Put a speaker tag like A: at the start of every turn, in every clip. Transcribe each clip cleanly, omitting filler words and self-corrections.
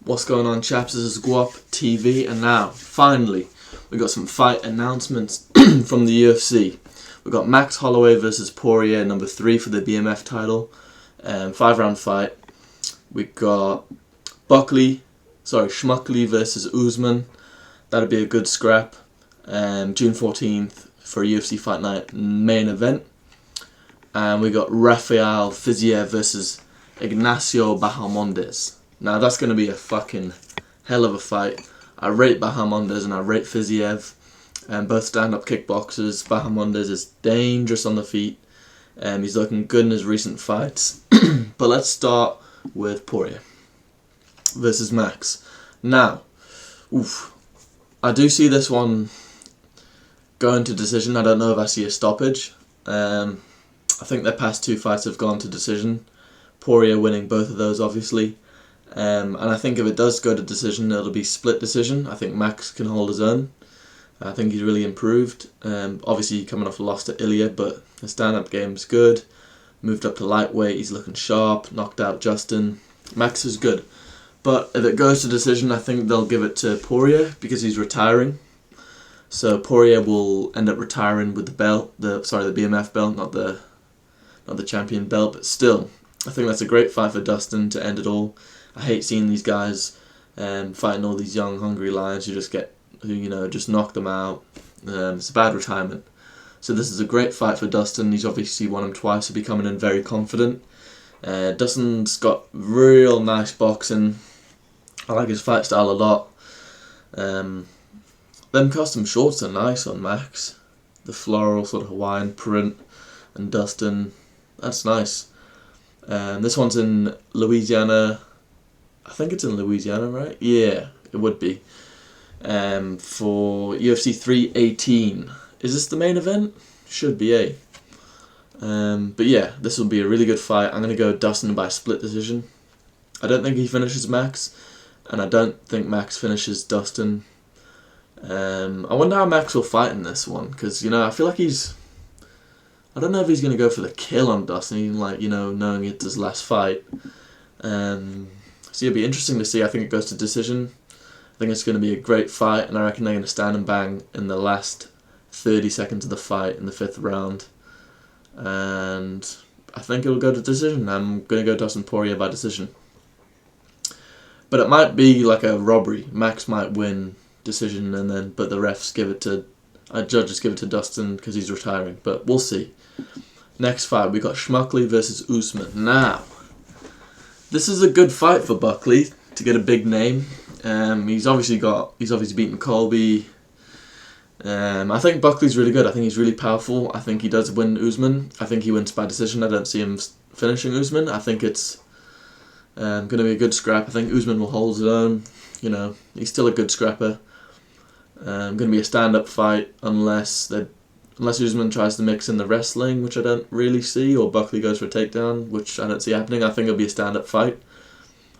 A: What's going on, chaps? This is Guap TV, and now, finally, we got some fight announcements from the UFC. We got Max Holloway versus Poirier, number 3 for the BMF title, 5-round fight. We got Schmuckley versus USMAN. That'll be a good scrap. June 14th for a UFC Fight Night main event. And we got FIZIEV versus Ignacio Bahamondes. Now that's going to be a fucking hell of a fight. I rate Bahamondes and I rate FIZIEV. Both stand-up kickboxers. Bahamondes is dangerous on the feet. He's looking good in his recent fights. But let's start with Poirier versus Max. Now, I do see this one going to decision. I don't know if I see a stoppage. I think their past 2 fights have gone to decision. Poirier winning both of those, obviously. And I think if it does go to decision, it'll be split decision. I think Max can hold his own. I think he's really improved. Obviously coming off a loss to Ilya, but his stand-up game's good. Moved up to lightweight, he's looking sharp, knocked out Justin. Max is good. But if it goes to decision, I think they'll give it to Poirier because he's retiring. So Poirier will end up retiring with the belt, the BMF belt, not the champion belt, but still, I think that's a great fight for Dustin to end it all. I hate seeing these guys fighting all these young, hungry lions who just knock them out. It's a bad retirement. So this is a great fight for Dustin. He's obviously won him twice, so be coming in very confident. Dustin's got real nice boxing. I like his fight style a lot. Them custom shorts are nice on Max. The floral sort of Hawaiian print and Dustin. That's nice. This one's in Louisiana. I think it's in Louisiana, right? Yeah, it would be. For UFC 318. Is this the main event? Should be, eh? But yeah, this will be a really good fight. I'm going to go Dustin by split decision. I don't think he finishes Max, and I don't think Max finishes Dustin. I wonder how Max will fight in this one, because, I feel like I don't know if he's going to go for the kill on Dustin, even knowing it's his last fight. So it'll be interesting to see. I think it goes to decision. I think it's going to be a great fight, and I reckon they're going to stand and bang in the last 30 seconds of the fight in the 5th round. And I think it'll go to decision. I'm going to go Dustin Poirier by decision. But it might be like a robbery. Max might win decision, but the refs give it to, judges give it to Dustin because he's retiring. But we'll see. Next fight, we got Schmuckley versus USMAN. Now, this is a good fight for Buckley to get a big name. He's obviously beaten Colby. I think Buckley's really good. I think he's really powerful. I think he does win USMAN. I think he wins by decision. I don't see him finishing USMAN. I think it's going to be a good scrap. I think USMAN will hold his own. He's still a good scrapper. Going to be a stand-up fight unless USMAN tries to mix in the wrestling, which I don't really see, or Buckley goes for a takedown, which I don't see happening. I think it'll be a stand-up fight.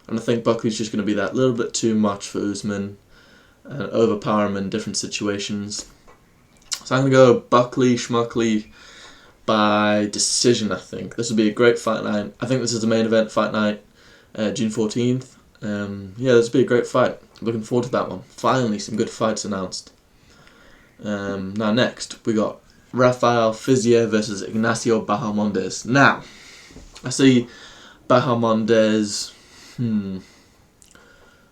A: And I think Buckley's just going to be that little bit too much for USMAN and overpower him in different situations. So I'm going to go Schmuckley by decision, I think. This will be a great fight night. I think this is the main event fight night, June 14th. This will be a great fight. Looking forward to that one. Finally, some good fights announced. Now next, we got FIZIEV versus Ignacio Bahamondes. Now, I see Bahamondes.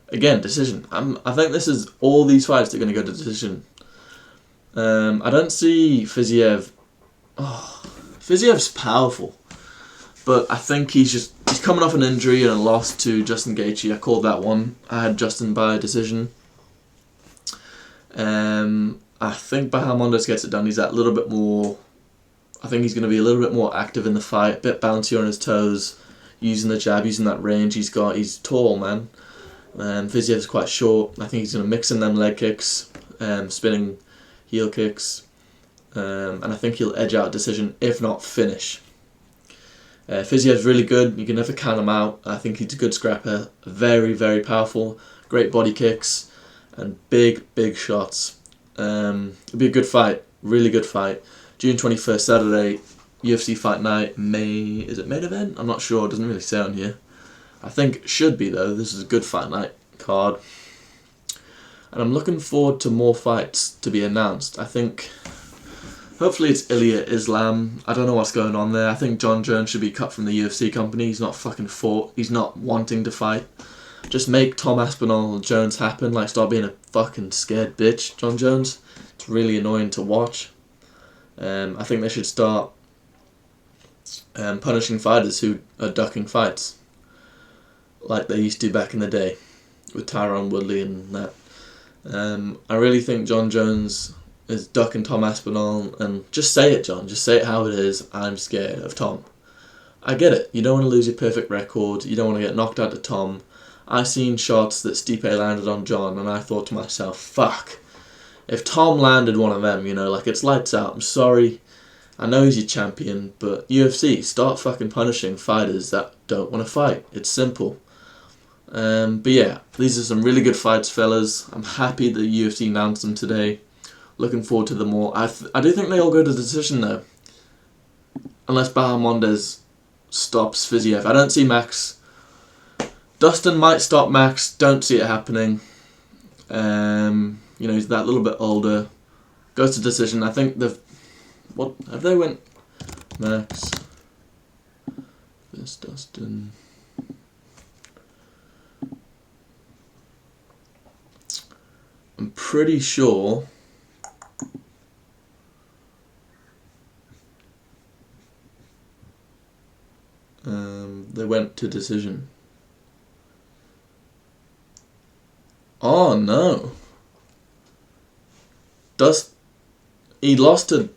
A: Again, decision. I think this is all these fights are going to go to decision. I don't see FIZIEV. FIZIEV's powerful, but I think he's coming off an injury and a loss to Justin Gaethje. I called that one. I had Justin by decision. I think Bahamondes gets it done. He's that little bit more. I think he's going to be a little bit more active in the fight, a bit bouncier on his toes, using the jab, using that range he's got. He's tall, man. FIZIEV's quite short. I think he's going to mix in them leg kicks, spinning heel kicks, and I think he'll edge out a decision, if not finish. FIZIEV's really good. You can never count him out. I think he's a good scrapper. Very, very powerful. Great body kicks and big, big shots. It'll be a good fight. Really good fight. June 21st, Saturday, UFC Fight Night. Is it main event? I'm not sure. It doesn't really say on here. I think it should be, though. This is a good fight night. card. And I'm looking forward to more fights to be announced. I think, hopefully it's Ilya Islam. I don't know what's going on there. I think John Jones should be cut from the UFC company. He's not fucking fought. He's not wanting to fight. Just make Tom Aspinall Jones happen. Like, stop being a fucking scared bitch, John Jones. It's really annoying to watch. I think they should start punishing fighters who are ducking fights, like they used to back in the day with Tyron Woodley and that. I really think John Jones is ducking Tom Aspinall, and just say it, John. Just say it how it is. I'm scared of Tom. I get it. You don't want to lose your perfect record. You don't want to get knocked out to Tom. I seen shots that Stipe landed on John, and I thought to myself, fuck. If Tom landed one of them, you know, like, it's lights out. I'm sorry. I know he's your champion, but UFC, start fucking punishing fighters that don't want to fight. It's simple. But yeah, these are some really good fights, fellas. I'm happy the UFC announced them today. Looking forward to them all. I do think they all go to decision, though. Unless Bahamondes stops FIZIEV. I don't see Max. Dustin might stop Max. Don't see it happening. You know, he's that little bit older. Goes to decision. I think they've... What? Have they went... Max... This Dustin... I'm pretty sure... they went to decision. Oh no! He lost to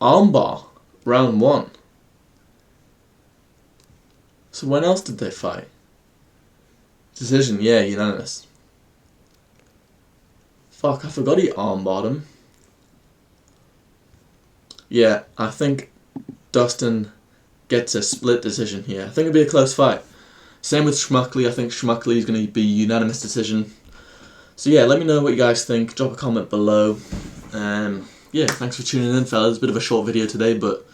A: armbar round 1. So when else did they fight? Decision, yeah, unanimous. Fuck, I forgot he armbarred him. Yeah, I think Dustin gets a split decision here. I think it'll be a close fight. Same with Schmuckley. I think Schmuckley is going to be unanimous decision. So yeah, let me know what you guys think. Drop a comment below. Yeah, thanks for tuning in, fellas. Bit of a short video today, but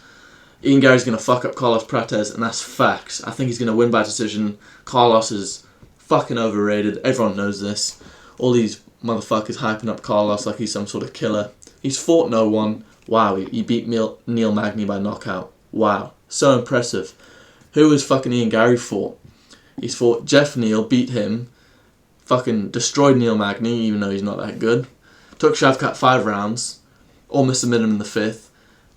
A: Ian Gary's going to fuck up Carlos Prates, and that's facts. I think he's going to win by decision. Carlos is fucking overrated. Everyone knows this. All these motherfuckers hyping up Carlos like he's some sort of killer. He's fought no one. Wow, he beat Neil Magny by knockout. Wow, so impressive. Who has fucking Ian Gary fought? He's fought Jeff Neal, beat him. Fucking destroyed Neil Magny, even though he's not that good. Took Shavkat 5 rounds. Almost submitted him in the 5th.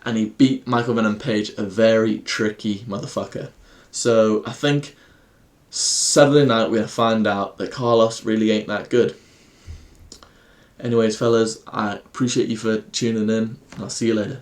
A: And he beat Michael Venom Page, a very tricky motherfucker. So I think Saturday night we're going to find out that Carlos really ain't that good. Anyways, fellas, I appreciate you for tuning in. And I'll see you later.